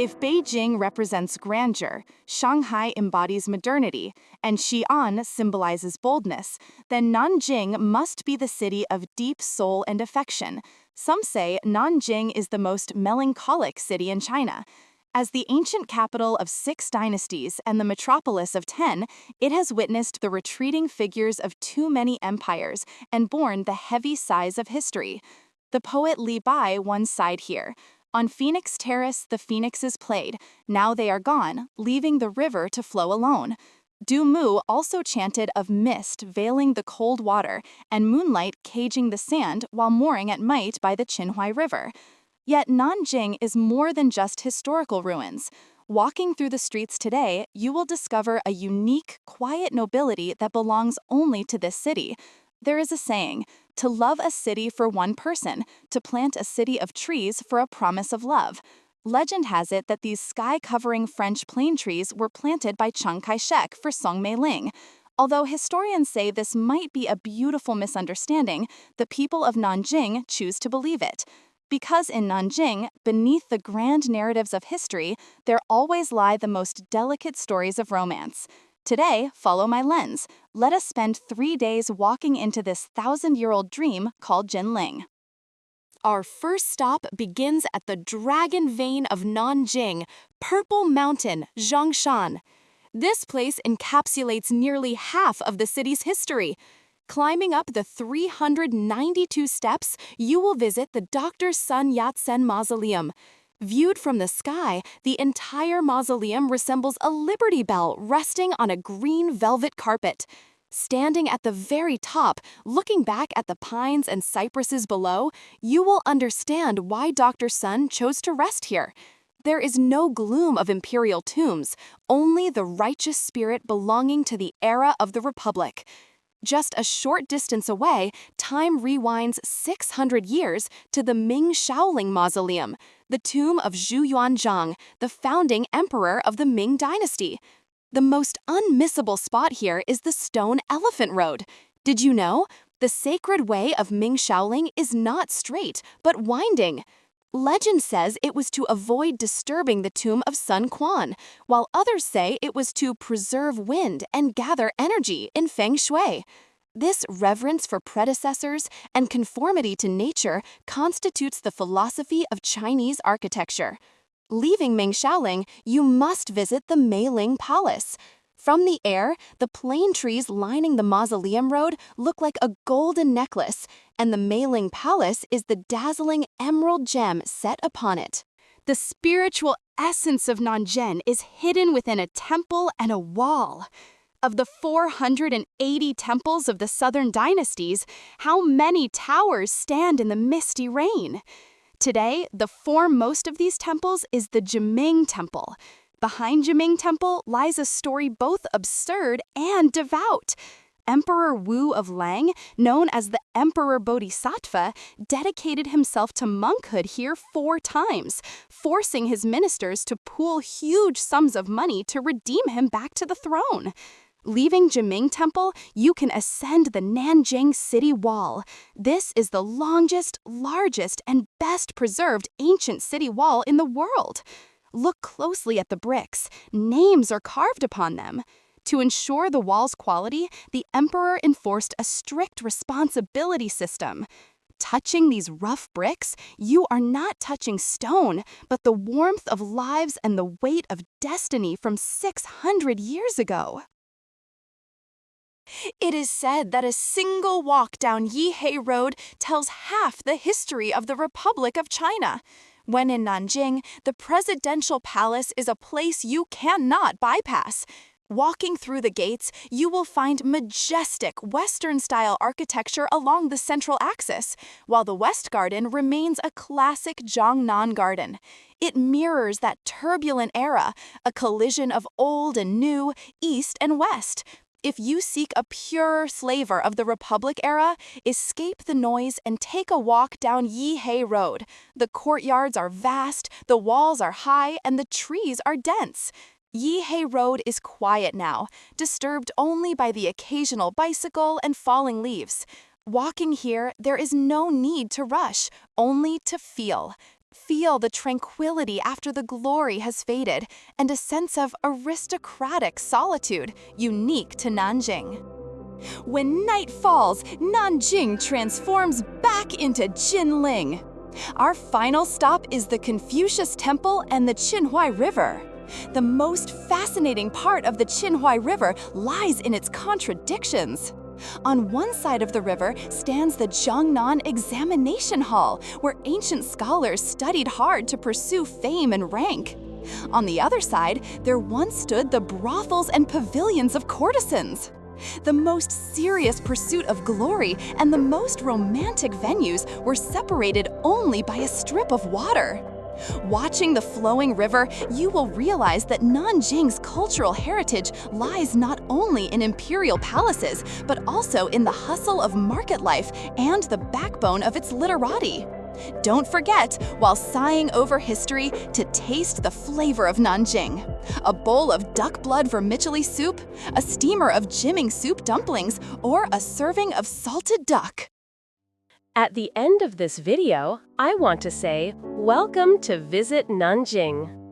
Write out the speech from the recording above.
If Beijing represents grandeur, Shanghai embodies modernity, and Xi'an symbolizes boldness, then Nanjing must be the city of deep soul and affection. Some say Nanjing is the most melancholic city in China. As the ancient capital of 6 dynasties and the metropolis of 10, it has witnessed the retreating figures of too many empires and borne the heavy sighs of history. The poet Li Bai once sighed here, "On Phoenix Terrace the phoenixes played, now they are gone, leaving the river to flow alone." Du Mu also chanted of mist veiling the cold water and moonlight caging the sand while mooring at night by the Qinhuai River. Yet Nanjing is more than just historical ruins. Walking through the streets today, you will discover a unique, quiet nobility that belongs only to this city. There is a saying, to love a city for one person, to plant a city of trees for a promise of love. Legend has it that these sky-covering French plane trees were planted by Chiang Kai-shek for Song Mei-ling. Although historians say this might be a beautiful misunderstanding, the people of Nanjing choose to believe it. Because in Nanjing, beneath the grand narratives of history, there always lie the most delicate stories of romance. Today, follow my lens. Let us spend 3 days walking into this 1,000-year-old dream called Jinling. Our first stop begins at the Dragon Vein of Nanjing, Purple Mountain, Zhongshan. This place encapsulates nearly half of the city's history. Climbing up the 392 steps, you will visit the Dr. Sun Yat-sen Mausoleum. Viewed from the sky, the entire mausoleum resembles a Liberty Bell resting on a green velvet carpet. Standing at the very top, looking back at the pines and cypresses below, you will understand why Dr. Sun chose to rest here. There is no gloom of imperial tombs, only the righteous spirit belonging to the era of the Republic. Just a short distance away, time rewinds 600 years to the Ming Shaoling Mausoleum, the tomb of Zhu Yuanzhang, the founding emperor of the Ming Dynasty. The most unmissable spot here is the Stone Elephant Road. Did you know? The sacred way of Ming Shaoling is not straight, but winding. Legend says it was to avoid disturbing the tomb of Sun Quan, while others say it was to preserve wind and gather energy in Feng Shui. This reverence for predecessors and conformity to nature constitutes the philosophy of Chinese architecture. Leaving Ming Shaoling, you must visit the Meiling Palace. From the air, the plane trees lining the mausoleum road look like a golden necklace, and the Meiling Palace is the dazzling emerald gem set upon it. The spiritual essence of Nanjing is hidden within a temple and a wall. Of the 480 temples of the southern dynasties, how many towers stand in the misty rain? Today, the foremost of these temples is the Jiming Temple. Behind Jiming Temple lies a story both absurd and devout. Emperor Wu of Lang, known as the Emperor Bodhisattva, dedicated himself to monkhood here 4 times, forcing his ministers to pool huge sums of money to redeem him back to the throne. Leaving Jiming Temple, you can ascend the Nanjing City Wall. This is the longest, largest, and best preserved ancient city wall in the world. Look closely at the bricks. Names are carved upon them. To ensure the wall's quality, the emperor enforced a strict responsibility system. Touching these rough bricks, you are not touching stone, but the warmth of lives and the weight of destiny from 600 years ago. It is said that a single walk down Yihai Road tells half the history of the Republic of China. When in Nanjing, the presidential palace is a place you cannot bypass. Walking through the gates, you will find majestic Western-style architecture along the central axis, while the West Garden remains a classic Jiangnan garden. It mirrors that turbulent era, a collision of old and new, east and west. If you seek a purer flavor of the Republic era, escape the noise and take a walk down Yihai Road. The courtyards are vast, the walls are high, and the trees are dense. Yihai Road is quiet now, disturbed only by the occasional bicycle and falling leaves. Walking here, there is no need to rush, only to feel. Feel the tranquility after the glory has faded, and a sense of aristocratic solitude unique to Nanjing. When night falls, Nanjing transforms back into Jinling. Our final stop is the Confucius Temple and the Qinhuai River. The most fascinating part of the Qinhuai River lies in its contradictions. On one side of the river stands the Jiangnan Examination Hall, where ancient scholars studied hard to pursue fame and rank. On the other side, there once stood the brothels and pavilions of courtesans. The most serious pursuit of glory and the most romantic venues were separated only by a strip of water. Watching the flowing river, you will realize that Nanjing's cultural heritage lies not only in imperial palaces, but also in the hustle of market life and the backbone of its literati. Don't forget, while sighing over history, to taste the flavor of Nanjing. A bowl of duck blood vermicelli soup, a steamer of jimming soup dumplings, or a serving of salted duck. At the end of this video, I want to say, welcome to Visit Nanjing.